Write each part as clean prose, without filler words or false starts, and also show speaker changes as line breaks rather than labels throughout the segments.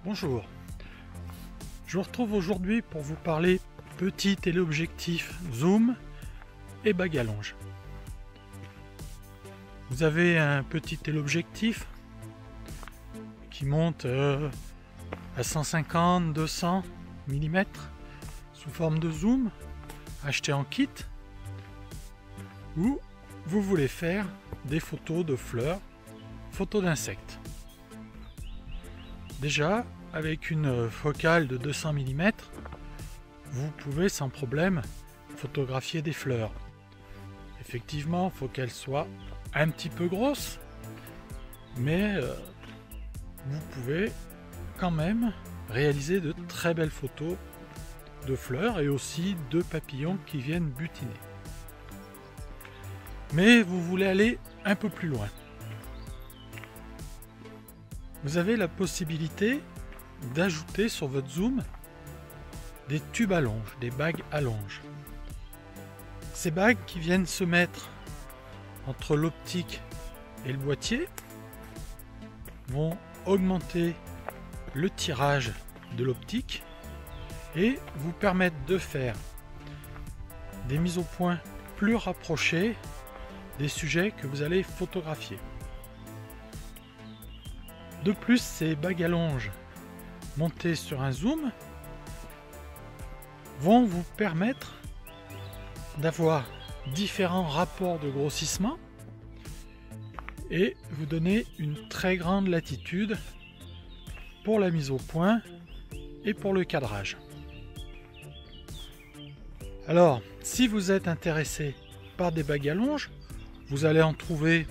Bonjour, je vous retrouve aujourd'hui pour vous parler petit téléobjectif zoom et bague à longe. Vous avez un petit téléobjectif qui monte à 150-200 mm sous forme de zoom, acheté en kit, ou vous voulez faire des photos de fleurs, photos d'insectes. Déjà, avec une focale de 200 mm, vous pouvez sans problème photographier des fleurs. Effectivement, il faut qu'elles soient un petit peu grosses, mais vous pouvez quand même réaliser de très belles photos de fleurs et aussi de papillons qui viennent butiner. Mais vous voulez aller un peu plus loin. Vous avez la possibilité d'ajouter sur votre zoom des tubes à longe, des bagues à longe. Ces bagues qui viennent se mettre entre l'optique et le boîtier vont augmenter le tirage de l'optique et vous permettre de faire des mises au point plus rapprochées des sujets que vous allez photographier. De plus, ces bagues à longe montées sur un zoom vont vous permettre d'avoir différents rapports de grossissement et vous donner une très grande latitude pour la mise au point et pour le cadrage. Alors, si vous êtes intéressé par des bagues à longe, vous allez en trouver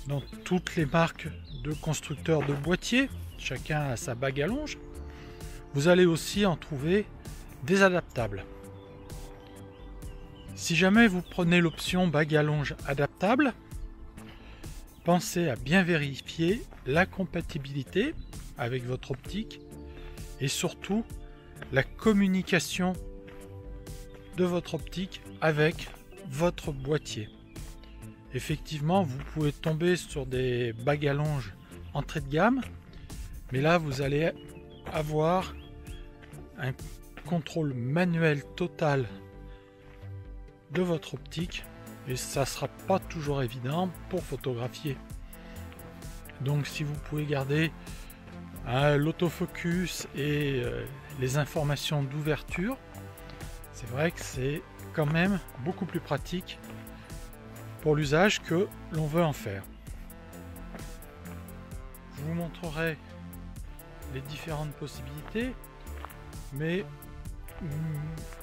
dans toutes les marques de constructeurs de boîtiers, chacun a sa bague à longe. Vous allez aussi en trouver des adaptables. Si jamais vous prenez l'option bague à longe adaptable, pensez à bien vérifier la compatibilité avec votre optique et surtout la communication de votre optique avec votre boîtier. Effectivement, vous pouvez tomber sur des bagues à longe entrée de gamme, mais là vous allez avoir un contrôle manuel total de votre optique et ça sera pas toujours évident pour photographier. Donc si vous pouvez garder l'autofocus et les informations d'ouverture, c'est vrai que c'est quand même beaucoup plus pratique pour l'usage que l'on veut en faire. Je vous montrerai les différentes possibilités, mais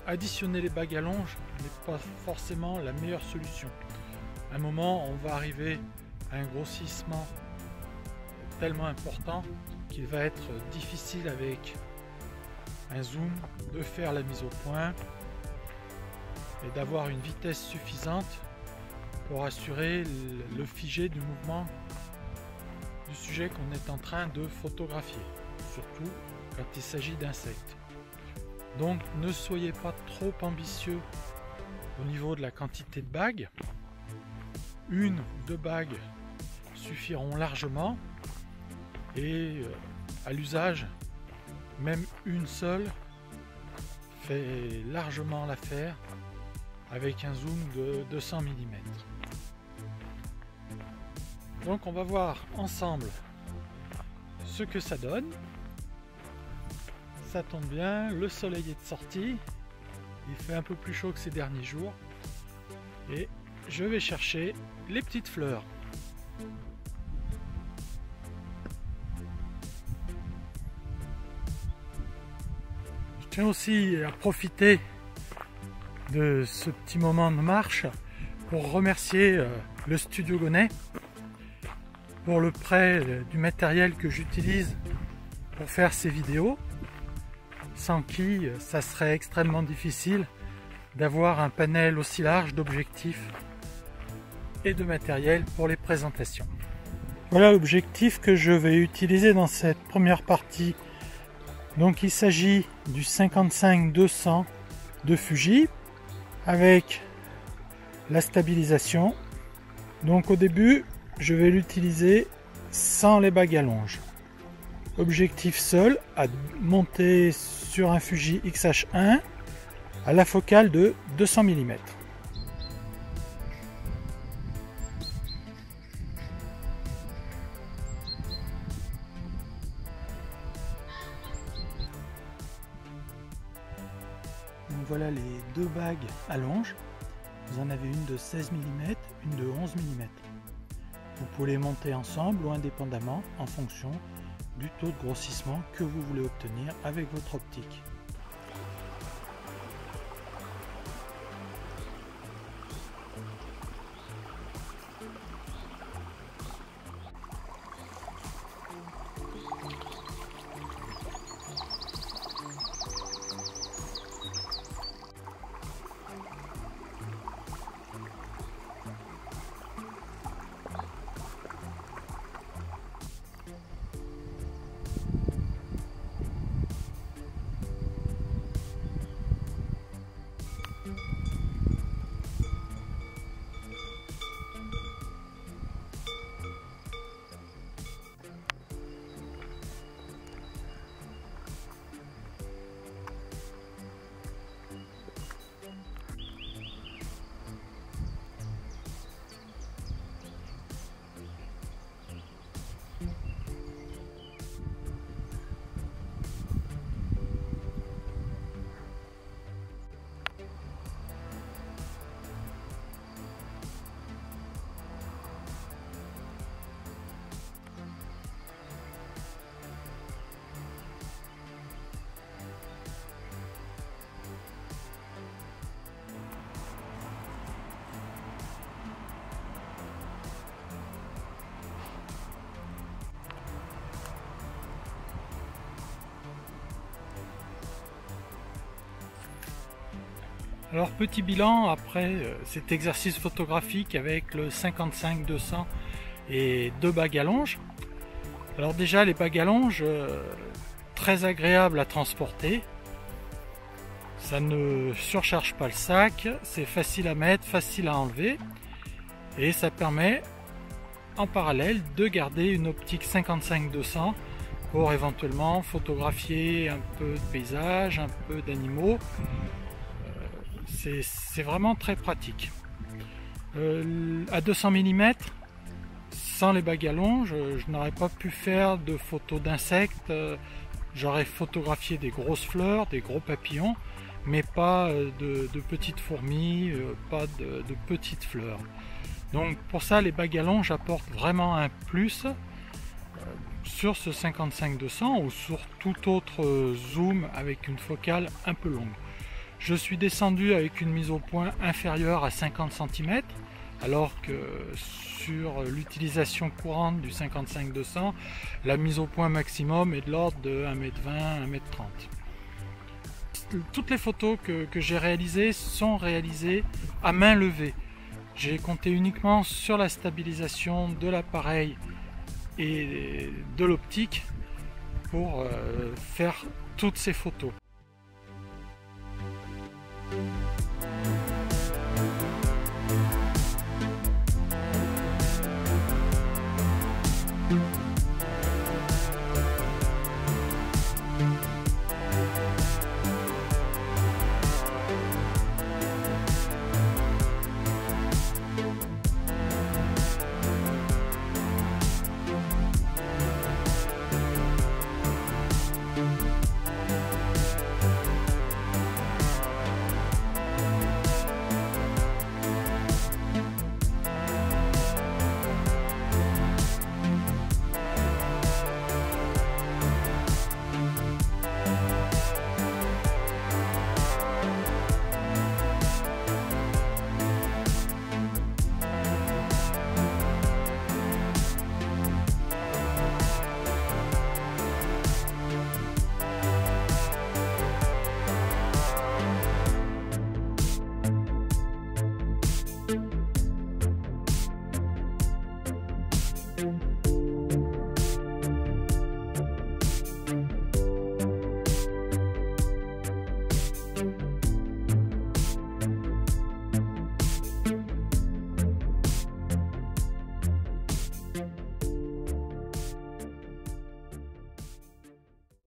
additionner les bagues à longe n'est pas forcément la meilleure solution. À un moment, on va arriver à un grossissement tellement important qu'il va être difficile avec un zoom de faire la mise au point et d'avoir une vitesse suffisante pour assurer le figé du mouvement du sujet qu'on est en train de photographier, surtout quand il s'agit d'insectes. Donc ne soyez pas trop ambitieux au niveau de la quantité de bagues. Une ou deux bagues suffiront largement et à l'usage, même une seule fait largement l'affaire avec un zoom de 200 mm. Donc on va voir ensemble ce que ça donne. Ça tombe bien, le soleil est de sortie, il fait un peu plus chaud que ces derniers jours et je vais chercher les petites fleurs. Je tiens aussi à profiter de ce petit moment de marche pour remercier le Studio Gonnet pour le prêt du matériel que j'utilise pour faire ces vidéos, sans qui ça serait extrêmement difficile d'avoir un panel aussi large d'objectifs et de matériel pour les présentations. Voilà l'objectif que je vais utiliser dans cette première partie. Donc il s'agit du 55-200 de Fuji avec la stabilisation. Donc au début je vais l'utiliser sans les bagues à longe. Objectif seul à monter sur un Fuji X-H1 à la focale de 200 mm. Donc voilà les deux bagues à longe. Vous en avez une de 16 mm, une de 11 mm. Vous pouvez les monter ensemble ou indépendamment en fonction du taux de grossissement que vous voulez obtenir avec votre optique. Alors petit bilan après cet exercice photographique avec le 55-200 et deux bagues à longe. Alors déjà les bagues à longe, très agréables à transporter, ça ne surcharge pas le sac, c'est facile à mettre, facile à enlever et ça permet en parallèle de garder une optique 55-200 pour éventuellement photographier un peu de paysage, un peu d'animaux. C'est vraiment très pratique. À 200 mm, sans les bagues à longe, je n'aurais pas pu faire de photos d'insectes. J'aurais photographié des grosses fleurs, des gros papillons, mais pas de petites fourmis, pas de petites fleurs. Donc pour ça, les bagues à longe apportent vraiment un plus sur ce 55-200 ou sur tout autre zoom avec une focale un peu longue. Je suis descendu avec une mise au point inférieure à 50 cm, alors que sur l'utilisation courante du 55-200, la mise au point maximum est de l'ordre de 1,20 m, 1,30 m. Toutes les photos que j'ai réalisées sont réalisées à main levée. J'ai compté uniquement sur la stabilisation de l'appareil et de l'optique pour faire toutes ces photos.